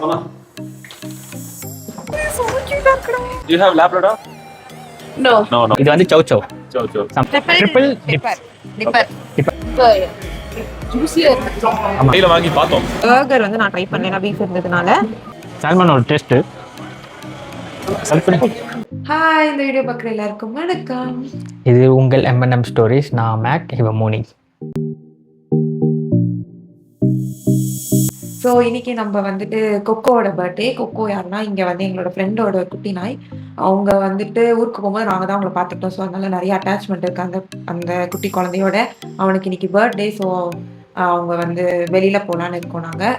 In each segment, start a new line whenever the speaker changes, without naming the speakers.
Mama. So cute. Do you have Labrador?
No.
No.
இது வந்து சௌ சௌ.
Chow.
Triple
Dipper. Juicier.
கையில வாங்கி பார்த்தோம்.
Burger வந்து நான் ட்ரை பண்ணேன் பீஃப் இருந்ததுனால.
சால்மனோட டேஸ்ட்.
ஹாய், இந்த வீடியோ பார்க்குற எல்லாருக்கும் வணக்கம்.
இது உங்கள் M&M ஸ்டோரிஸ். நான் மேக், இவ மோனி.
ஸோ இன்னைக்கு நம்ம வந்துட்டு கொக்கோவோட பர்த்டே. கொக்கோ யாருன்னா இங்கே வந்து எங்களோட ஃப்ரெண்டோட குட்டி நாய். அவங்க வந்துட்டு ஊருக்கு போகும்போது நாங்கள் தான் அவங்கள பார்த்துக்கிட்டோம். ஸோ அதனால நிறைய அட்டாச்மெண்ட் இருக்குது அந்த குட்டி குழந்தையோட. அவனுக்கு இன்னைக்கு பர்த்டே. ஸோ அவங்க வந்து வெளியில் போகலான்னு இருக்கோம் நாங்கள்.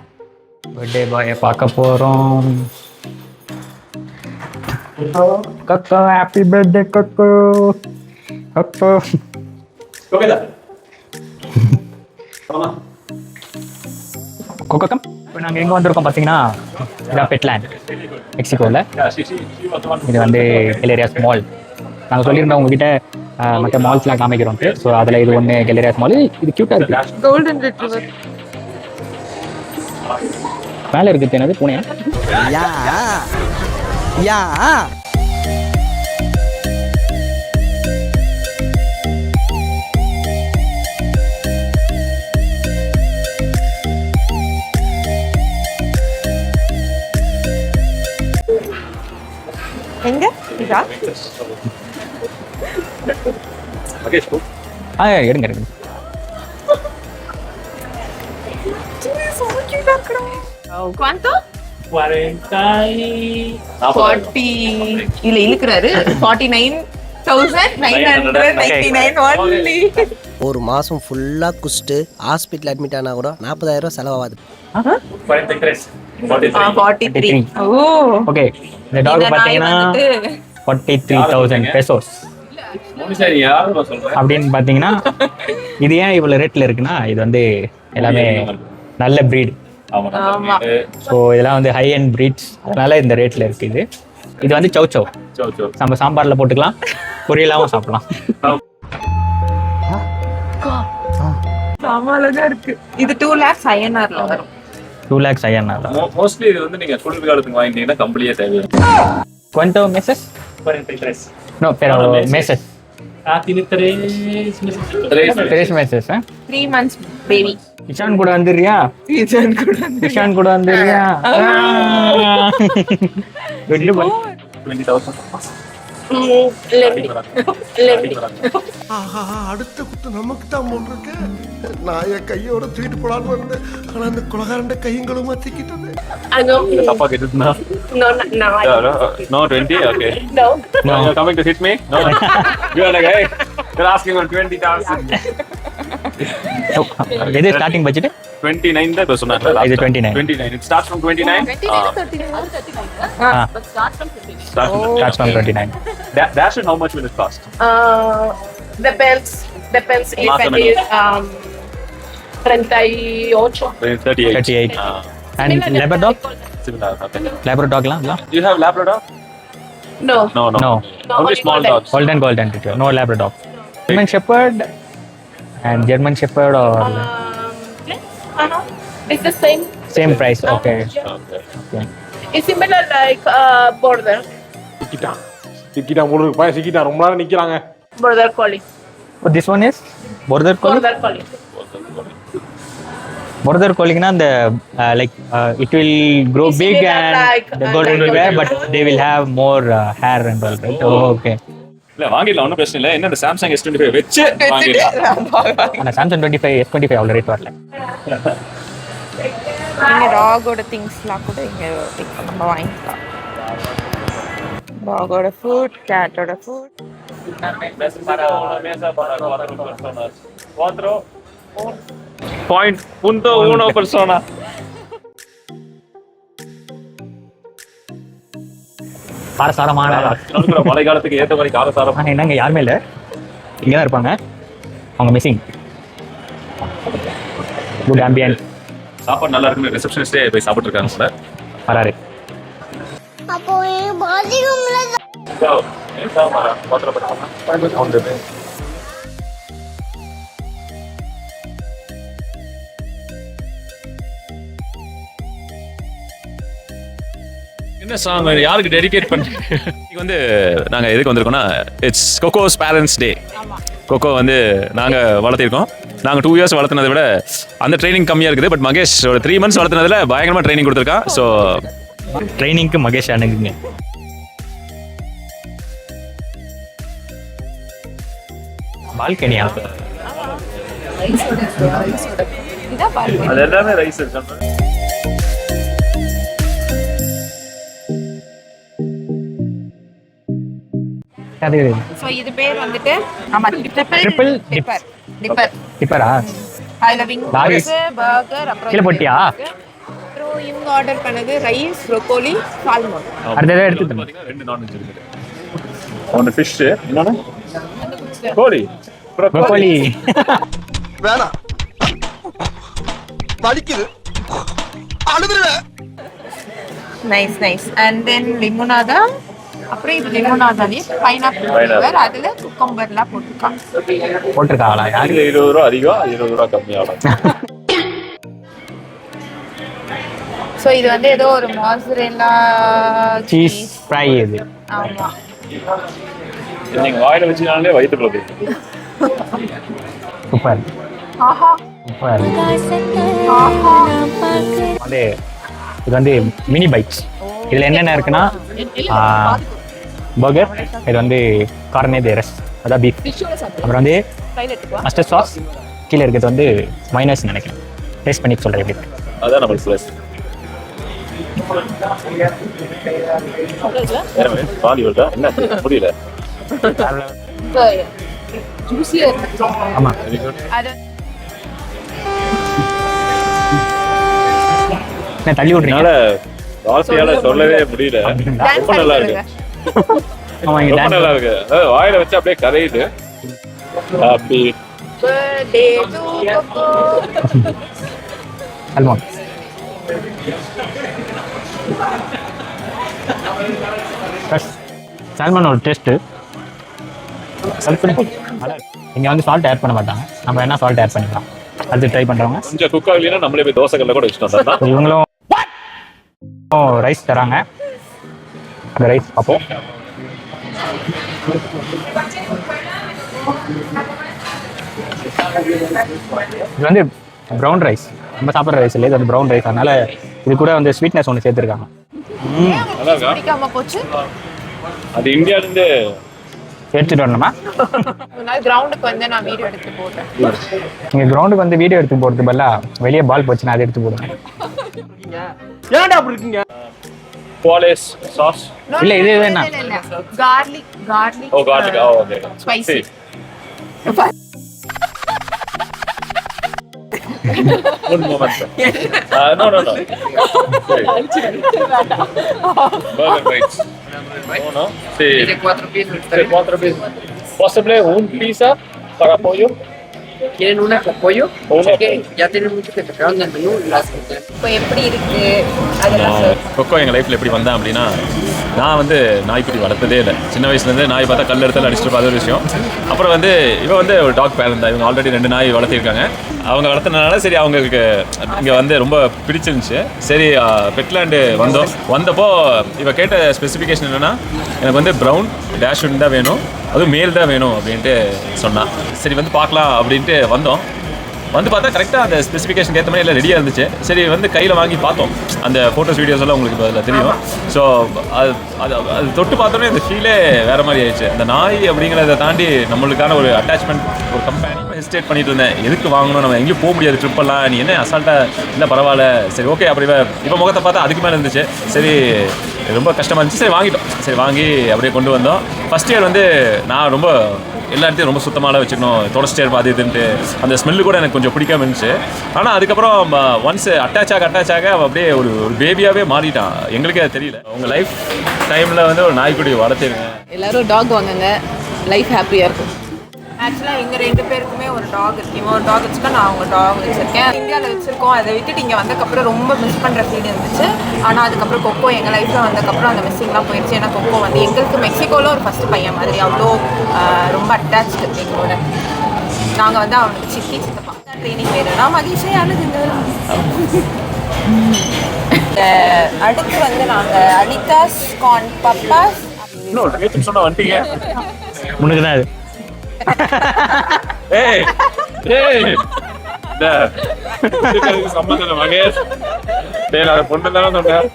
பர்த்டே பாயை பார்க்க போகிறோம். Coco, happy birthday Coco. Coco
Okay. Mama.
Coco come. இப்போ நாங்கள் எங்கே வந்திருக்கோம் பார்த்தீங்கன்னா, இதான் பெட்லேண்ட் மெக்சிகோவில்.
Yeah, she was the one.
இது வந்து கெலேரியாஸ் மால். நாங்கள் சொல்லியிருந்தோம் உங்ககிட்ட மற்ற மால்ஸ்லாம் காமிக்கிறோம்ட்டு. ஸோ அதில் இது ஒன்று கெலேரியாஸ் மால். இது க்யூட்டாக இருக்குது.
Golden retriever.
மேலே இருக்குது என்னது பூனையா?
யா
எங்க இதா?
Okay, cool.
எடுங்க எடுங்க.
குவாண்டோ
40.
40 இல்ல இழுக்கிறாரு. 49,999 only.
ஒரு மாசம் ஃபுல்லா குஸ்ட்டு ஹாஸ்பிட்டல் அட்மிட் ஆனா கூட 40,000 செலவாகுது.
43. ஓ
ஓகே, இந்த டாக் பார்த்தீங்கன்னா 43,000 பெசோஸ்
சரி, யாரும் சொல்றேன்
அப்படின்னு பார்த்தீங்கன்னா, இது ஏன் இவ்வளோ ரேட்டில் இருக்குன்னா, இது வந்து எல்லாமே நல்ல ப்ரீட்.
ஆமா.
ஸோ இதெல்லாம் வந்து ஹை அண்ட் ப்ரீட்ஸ், அதனால இந்த ரேட்டில் இருக்குது. இது வந்து சௌ சௌ. நம்ம சாம்பாரில் போட்டுக்கலாம், பொரியலாகவும் சாப்பிடலாம்.
சாமாலதான் இருக்கு. இது 2 lakhs INRல வரும்.
2 lakhs ஐயன்னா.
மோஸ்ட்லி இது வந்து நீங்க குளிர் காலத்துக்கு வாங்கிட்டீங்கன்னா கம்பெனியே தேவையில்லை.
¿Cuánto meses?
43.
No, pero meses.
Tiene 3 meses.
3 meses.
3 months baby.
Ishan கூட வந்துடுறியா? இஷான் கூட வந்துடுறியா? குட் பாய்.
20,000.
ஆஹா, அடுத்த குத்து நமக்கு தான் போல் இருக்கு. நான் என் கையோட தூக்கிட்டு போலான்னு வந்தேன். ஆனா அந்த குலகாரண்ட கைங்களும் திக்கிட்டது.
Papa get it now.
No.
No, 20. Okay.
No.
No.
You're coming to hit me? No. You're like, hey, you're asking for 20,000.
இது ஸ்டார்டிங் பட்ஜெட்
29 தான் சொன்னாங்க.
இது 29.
29. It starts from 29.
39.
But starts from 15.
Starts from 29.
Dash it, how much will it cost?
Depends if
Más o
it is 38.
38. And Labrador?
Similar. Okay.
Labradorலாம்?
Do you have Labrador?
No.
No.
No.
Only small dogs.
Golden Retriever. No Labrador. German Shepherd and German Shepherd or
It's the same
price. Okay.
Okay.
It's similar like border collie.
Oh, this one is Border Collie. Border Collie na the it will grow
It's
big
similar
and
like,
the Golden
like
Retriever, but
Golden
they will have more hair and all, right? Oh, okay.
இல்ல வாங்கிடலாம், ஒன்றும் பிரச்சனை இல்லை. என்ன இந்த Samsung S25 வச்சு வாங்கிடலாம்.
ஆனா Samsung 25 S25 அவ்வளோ ரேட் வரல.
இங்க டாகோட திங்ஸ்லாம் கூட இங்க நம்ம வாங்கிக்கலாம். டாகோட ஃபுட், கேட்டோட ஃபுட்.
.1 persona.
காரசாரமான
மழை காலத்துக்கு ஏற்ற மாதிரி காரசாரம்.
ஆனால் என்னங்க யாருமே இல்லை, இங்கே தான் இருப்பாங்க. அவங்க மிஸ்ஸிங். Good ambience.
சாப்பாடு நல்லா இருக்குன்னு ரிசப்ஷனிஸ்டே போய் சாப்பிட்டு இருக்காங்க கூட.
வராரு.
அப்போ பாதிக்கும்ல.
என்ன சாங் யாருக்கு டெடிகேட் பண்ணுறீங்க? இன்னைக்கு வந்து நாங்கள் எதுக்கு வந்திருக்கோம்னா இட்ஸ் கொக்கோஸ் பேரண்ட்ஸ் டே. கொக்கோ வந்து நாங்கள் வளர்த்திருக்கோம். நாங்கள் 2 years வளர்த்துனதை விட அந்த ட்ரைனிங் கம்மியாக இருக்குது. பட் மகேஷ் ஒரு 3 months வளர்த்துனதில் பயங்கரமாக ட்ரைனிங் கொடுத்துருக்கான். ஸோ
ட்ரைனிங்க்கு மகேஷ் அணுகுங்க. பால்கனியா?
அது எல்லாமே ரைஸ் இருக்கு.
அது
ஸோ இது பேர் வந்துட்டு ஆமா
ட்ரிபிள் டிப்பரா?
அதுல விங்ஸ் பர்கர் அப்புறம்
கீழே போட்டியா?
அப்புறம் இவங்க ஆர்டர் பண்ணது ரைஸ் ப்ரோக்கோலி சால்மன்.
அடுத்ததே எடுத்து
பார்த்தீங்கன்னா 2 நான்வெஜ் இருக்குது. ஒன்று ஃபிஷ், இன்னொன்று கோழி.
ப்ரோக்கோலி.
வேணாம் வலிக்குது அழுதுருவேன்.
Nice and then லிமோனாதா. அப்புறம் இது லிமோனாதாலே பைனாப்பிள் அதுல குக்கம்பர்லாம்
போட்டிருக்காங்களா? யாரு?
20 ரூபா அதிகம், 20 ரூபா கம்மியாகும்.
ஸோ இது வந்து ஏதோ ஒரு மாசரெல்லா
சீஸ் ஃப்ரை இது.
ஆமா
நீங்க வாயில வச்சுனாலே வயிற்றுக்குள்ள போயிடும்.
சூப்பர்
ஆஹா
சூப்பர்.
ஆஹா
வந்து இது வந்து மினி பைட்ஸ். இதில் என்னென்ன இருக்குன்னா பர்கர், இது வந்து கார்னே தே ரெஸ், அதான் பீஃப். அப்புறம் வந்து மஸ்டர்ட் சாஸ், கீழே இருக்கிறது வந்து மைனஸ் நினைக்கிறேன். டேஸ்ட் பண்ணி சொல்கிறேன் எப்படி இருக்கு.
அதான் நம்மளுக்கு ப்ளஸ். பாதி வருதா என்ன புரியல.
ஜூஸியா இருக்கு.
ஆமாம்.
அது
என்ன தள்ளி விட்றீங்க?
வாசியால சொல்லவே முடியல. ரொம்ப நல்லா இருக்கு.
ஆமாம், இங்கே
ரொம்ப நல்லா இருக்கு. அதாவது வாயில வச்சு அப்படியே கரையுது. Happy
birthday to Coco.
Salmon. சால்மனோட டேஸ்ட்டு இங்கே வந்து சால்ட் ஆட் பண்ண மாட்டாங்க. நம்ம என்ன சால்ட் ஆட் பண்ணிக்கலாம். அது ட்ரை பண்ணுறவங்க
கொஞ்சம் குக் ஆகலைன்னா நம்மளே போய் தோசை கல்ல கூட வச்சுட்டோம்.
இவங்களும் ரைஸ் தராங்க. அந்த ரைஸ் பார்ப்போம். இது வந்து ப்ரௌன் ரைஸ். நம்ம சாப்பிட்ற ரைஸ் இல்லை, இது வந்து ப்ரௌன் ரைஸ். அதனால இது கூட வந்து ஸ்வீட்னஸ் ஒன்று சேர்த்துருக்காங்க.
நல்லா இருக்கா?
பிடிக்காம போச்சு.
அது இந்தியாவிலேருந்து
எடுத்துட்டு வரணுமா?
ஒரு நாள் கிரவுண்டுக்கு வந்து நான் வீடியோ எடுத்து போட்டேன்.
நீங்கள் கிரவுண்டுக்கு வந்து வீடியோ எடுத்து போகிறது பதிலாக வெளியே பால் போச்சுன்னா அதை எடுத்து போடுங்க.
ஏன்டா அப்படி இருக்கீங்க?
பாலேஸ் சாஸ்.
இல்லை இது வேணா.
Garlic
oh garlic. Okay
spicy.
One moment. No. Burger bites. No. Sí.
De 4 piezas.
De 4 piezas. Possibly un pizza para pollo.
¿Quieren una con pollo?
Una.
Que ya tienen muchos que sacaron del menú.
இப்போ எப்படி இருக்கு அதெல்லாம்
கொக்கோ எங்கள் லைஃப்பில் எப்படி வந்தேன் அப்படின்னா, நான் வந்து நாய்க்குட்டி வளர்த்ததே இல்லை. சின்ன வயசுலேருந்து நாய் பார்த்தா கல் எடுத்தாலும் அடிச்சுட்டு பார்த்த ஒரு விஷயம். அப்புறம் வந்து இவன் வந்து ஒரு டாக் பேரண்ட் தான். இவங்க ஆல்ரெடி 2 நாய் வளர்த்திருக்காங்க. அவங்க வளர்த்தனால சரி அவங்களுக்கு இங்கே வந்து ரொம்ப பிடிச்சிருந்துச்சு. சரி பெட்லேண்டு வந்தப்போ இவ கேட்ட ஸ்பெசிஃபிகேஷன் என்னென்னா, எனக்கு வந்து ப்ரௌன் டேஷ்வுட் தான் வேணும், அதுவும் மேல் தான் வேணும் அப்படின்ட்டு சொன்னான். சரி வந்து பார்க்கலாம் அப்படின்ட்டு வந்தோம். வந்து பார்த்தா கரெக்டாக அந்த ஸ்பெசிஃபிகேஷன் ஏற்ற மாதிரி எல்லாம் ரெடியாக இருந்துச்சு. சரி வந்து கையில் வாங்கி பார்த்தோம். அந்த ஃபோட்டோஸ் வீடியோஸ் எல்லாம் உங்களுக்கு அதில் தெரியும். ஸோ அது தொட்டு பார்த்தோன்னே அந்த ஃபீலே வேறு மாதிரி ஆயிடுச்சு. அந்த நாய் அப்படிங்கிறத தாண்டி நம்மளுக்கான ஒரு அட்டாச்மெண்ட், ஒரு கம்பெனி. ஹெசிடேட் பண்ணிட்டு இருந்தேன், எதுக்கு வாங்கணும், நம்ம எங்கேயும் போக முடியாது ட்ரிப்பெல்லாம், நீ என்ன அசால்ட்டாக இல்லை பரவாயில்ல சரி ஓகே. அப்படி இப்போ முகத்தை பார்த்தா அதுக்கு மேலே இருந்துச்சு. சரி ரொம்ப கஷ்டமாக இருந்துச்சு. சரி வாங்கிட்டோம். சரி வாங்கி அப்படியே கொண்டு வந்தோம். ஃபஸ்ட் இயர் வந்து நான் ரொம்ப எல்லா இடத்தையும் ரொம்ப சுத்தமாக வச்சுக்கணும், தொடச்சிட்டே இருப்பா அது இதுன்ட்டு. அந்த ஸ்மெல்லு கூட எனக்கு கொஞ்சம் பிடிக்காம இருந்துச்சு. ஆனால் அதுக்கப்புறம் ஒன்ஸ் அட்டாச் ஆக அப்படியே ஒரு பேபியாகவே மாறிட்டான். எங்களுக்கே அது தெரியல. உங்கள் லைஃப் டைமில் வந்து ஒரு நாய்க்குடி வளர்த்துருங்க.
எல்லாரும் டாக் வாங்குங்க, லைஃப் ஹாப்பியாக இருக்கும்.
ஆக்சுவலாக எங்கள் 2 பேருக்குமே ஒரு டாக் இருக்கு. இவன் ஒரு டாக் வச்சுக்கா, நான் அவங்க டாக் வச்சுருக்கேன். இந்தியாவில் வச்சுருக்கோம். அதை விட்டுட்டு இங்கே வந்ததுக்கப்புறம் ரொம்ப மிஸ் பண்ணுற ஃபீல் இருந்துச்சு. ஆனால் அதுக்கப்புறம் கொக்கோ எங்கள் லைஃப்பில் வந்ததுக்கப்புறம் அந்த மிஸ்ஸிங்லாம் போயிடுச்சு. ஏன்னா கொக்கோ வந்து எங்களுக்கு மெக்சிகோவில் ஒரு ஃபஸ்ட்டு பையன் மாதிரி அவ்வளோ ரொம்ப அட்டாச்சு எங்களோட. நாங்கள் வந்து அவனுக்கு சித்தப்பா ட்ரைனிங் வேணும்னா மகிழ்ச்சியே அழுதுங்க. அடுத்து வந்து நாங்க அனிதாஸ் கார்ன் பப்பாஸ்
இன்னும் கேட்டு சொன்னா வந்துட்டீங்க.
முன்னுக்கு தான் அது.
ஏய் ஏய் இந்த இதுக்கு சம்மந்தம் இல்லை மகேஷ். டேய் நான் பொண்ணு தானே சொன்னேன்.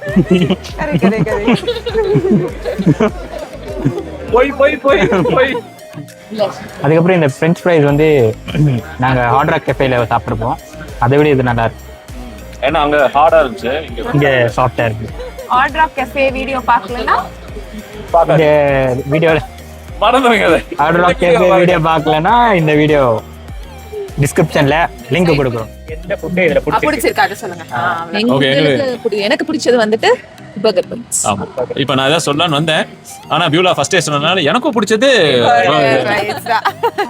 போய் போய் போய் போய்.
அதுக்கப்புறம் இந்த ஃப்ரெஞ்ச் ஃப்ரைஸ் வந்து நாங்கள் ஹார்ட் ராக் கெஃபேல சாப்பிட்ருப்போம். அதை விட இது நல்லா இருக்கு.
ஏன்னா அங்க ஹார்டா இருந்துச்சு,
இங்கே சாஃப்டாக இருக்கு.
ஹார்ட் ராக் கஃபே வீடியோ பார்க்கலனா
இந்த வீடியோவில்
மறந்துடுங்க அதை.
ஹார்ட் ராக் கெஃபே வீடியோ பார்க்கலன்னா இந்த வீடியோ டிஸ்கிரிப்ஷன்ல லிங்க் கொடுக்குறோம். எந்த ஃபுட்டு இதில்
பிடிச்சிருக்கா அதை சொல்லுங்க.
Okay,
எனக்கு பிடிச்சது வந்துட்டு பர்கர் பன்ஸ்.
ஆமா இப்போ நான் ஏதாவது சொல்லலாம்னு வந்தேன், ஆனா பியூலா ஃபர்ஸ்டே சொன்னதுனால எனக்கும் பிடிச்சது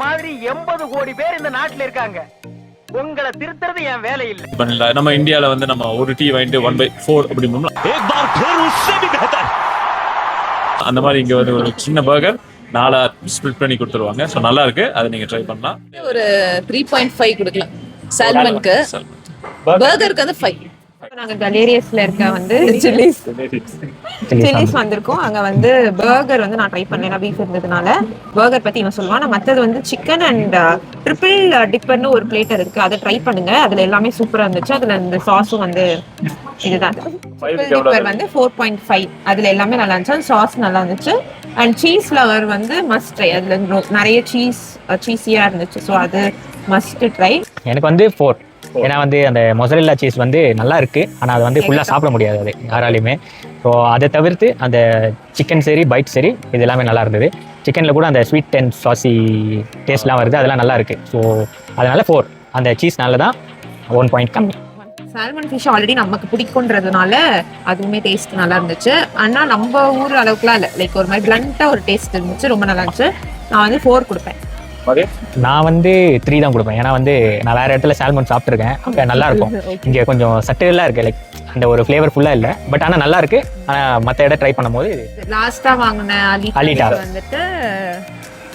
மாதிரி 80 கோடி பேர் இந்த நாட்டுல இருக்காங்க. உங்களை திருத்துறது என் வேலை இல்லை.
இப்போ நம்ம இந்தியாவில் வந்து நம்ம ஒரு டீ வாங்கிட்டு 1/4 அப்படி அந்த மாதிரி இங்க வந்து ஒரு சின்ன பர்கர் 4 ஸ்ப்ளிட் பண்ணி கொடுத்துருவாங்க. ஸோ நல்லா இருக்கு, அதை நீங்க ட்ரை பண்ணலாம்.
ஒரு 3.5 கொடுக்கலாம் சால்மனுக்கு. பர்கருக்கு வந்து 5.
நாங்க கலேரியஸ்ல இருக்க வந்து சில்லிஸ் வந்திருக்கோம். அங்க வந்து பர்கர் வந்து நான் ட்ரை பண்ணேன், பீஃப் இருந்ததுனால பர்கர் பத்தி இவன் சொல்லுவான். நான் மற்றது வந்து சிக்கன் அண்ட் ட்ரிபிள் டிப்பர்னு ஒரு பிளேட்டர் இருக்கு, அதை ட்ரை பண்ணுங்க. அதுல எல்லாமே சூப்பரா இருந்துச்சு. அதுல இந்த சாஸும் வந்து இதுதான் ட்ரிபிள் டிப்பர் வந்து 4.5. அதுல எல்லாமே நல்லா இருந்துச்சு, சாஸ் நல்லா இருந்துச்சு. அண்ட் சீஸ் ஃப்ளவர் வந்து மஸ்ட் ட்ரை. அதுல நிறைய சீஸியா இருந்துச்சு, ஸோ அது மஸ்ட் ட்ரை.
எனக்கு வந்து 4. ஏன்னா வந்து அந்த மொசரெல்லா சீஸ் வந்து நல்லா இருக்கு, ஆனால் அது வந்து ஃபுல்லாக சாப்பிட முடியாது அது யாராலையுமே. ஸோ அதை தவிர்த்து அந்த சிக்கன் சரி பைட் சரி இது எல்லாமே நல்லா இருந்தது. சிக்கனில் கூட அந்த ஸ்வீட் அண்ட் சாசி டேஸ்ட்லாம் வருது, அதெல்லாம் நல்லா இருக்கு. ஸோ அதனால 4. அந்த சீஸ்னால தான் 1 பாயிண்ட் கம்மி.
சால்மன் ஃபிஷ் ஆல்ரெடி நமக்கு பிடிக்குன்றதுனால அதுவுமே டேஸ்ட் நல்லா இருந்துச்சு. ஆனால் நம்ம ஊர் அளவுக்குலாம் இல்லை, லைக் ஒரு மாதிரி பிளண்ட்டாக ஒரு டேஸ்ட் இருந்துச்சு, ரொம்ப நல்லா இருந்துச்சு. நான் வந்து 4 கொடுப்பேன்.
நான் வந்து 3 தான் கொடுப்பேன். ஏன்னா வந்து நான் வேற இடத்துல சால்மன் சாப்பிட்ருக்கேன், அங்கே நல்லா இருக்கும். இங்கே கொஞ்சம் சட்டிலாக இருக்கு, லைக் அந்த ஒரு ஃப்ளேவர் ஃபுல்லாக இல்லை. பட் ஆனால் நல்லா இருக்கு. ஆனால் மற்ற இடம் ட்ரை பண்ணும்போது
லாஸ்ட்டாக வாங்கின
அலிட்டா
வந்துட்டு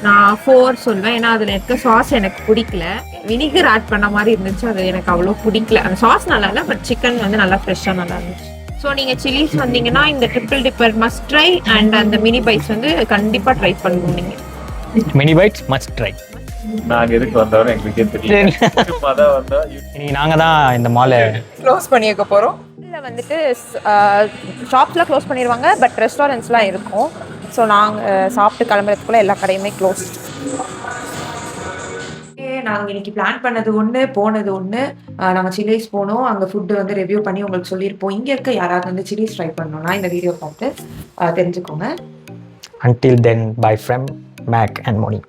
நான் 4 சொல்வேன். ஏன்னா அதில் இருக்க சாஸ் எனக்கு பிடிக்கல, வினிகர் ஆட் பண்ண மாதிரி இருந்துச்சு, அது எனக்கு அவ்வளோ பிடிக்கல. அந்த சாஸ் நல்லா இல்லை, பட் சிக்கன் வந்து நல்லா ஃப்ரெஷ்ஷாக நல்லா இருந்துச்சு. ஸோ நீங்கள் சில்லிஸ் வந்தீங்கன்னா இந்த triple tipper must try. And அந்த மினி பைட்ஸ் வந்து கண்டிப்பாக ட்ரை பண்ணணும். நீங்கள்
மினி பைட்ஸ் மஸ்ட் ட்ரை.
நாங்கள் எதுக்கு வந்தவரை எங்களுக்கே தெரியும்.
இனி நாங்கள் தான் இந்த மாலை
க்ளோஸ் பண்ணி வைக்க போகிறோம். இதில் வந்துட்டு ஷாப்ஸ்லாம் க்ளோஸ் பண்ணிடுவாங்க, பட் ரெஸ்டாரண்ட்ஸ்லாம் இருக்கும். ஸோ நாங்கள் சாப்பிட்டு கிளம்புறதுக்குள்ளே எல்லா கடையுமே க்ளோஸ். நாங்கள் இன்னைக்கு பிளான் பண்ணது ஒன்று, போனது ஒன்று. நாங்கள் சில்லிஸ் போனோம், அங்கே ஃபுட்டு வந்து ரிவ்யூ பண்ணி உங்களுக்கு சொல்லியிருப்போம். இங்கே இருக்க யாராவது வந்து சில்லிஸ் ட்ரை பண்ணணும்னா இந்த வீடியோ பார்த்து தெரிஞ்சுக்கோங்க.
Until then, bye from Mac and Moni.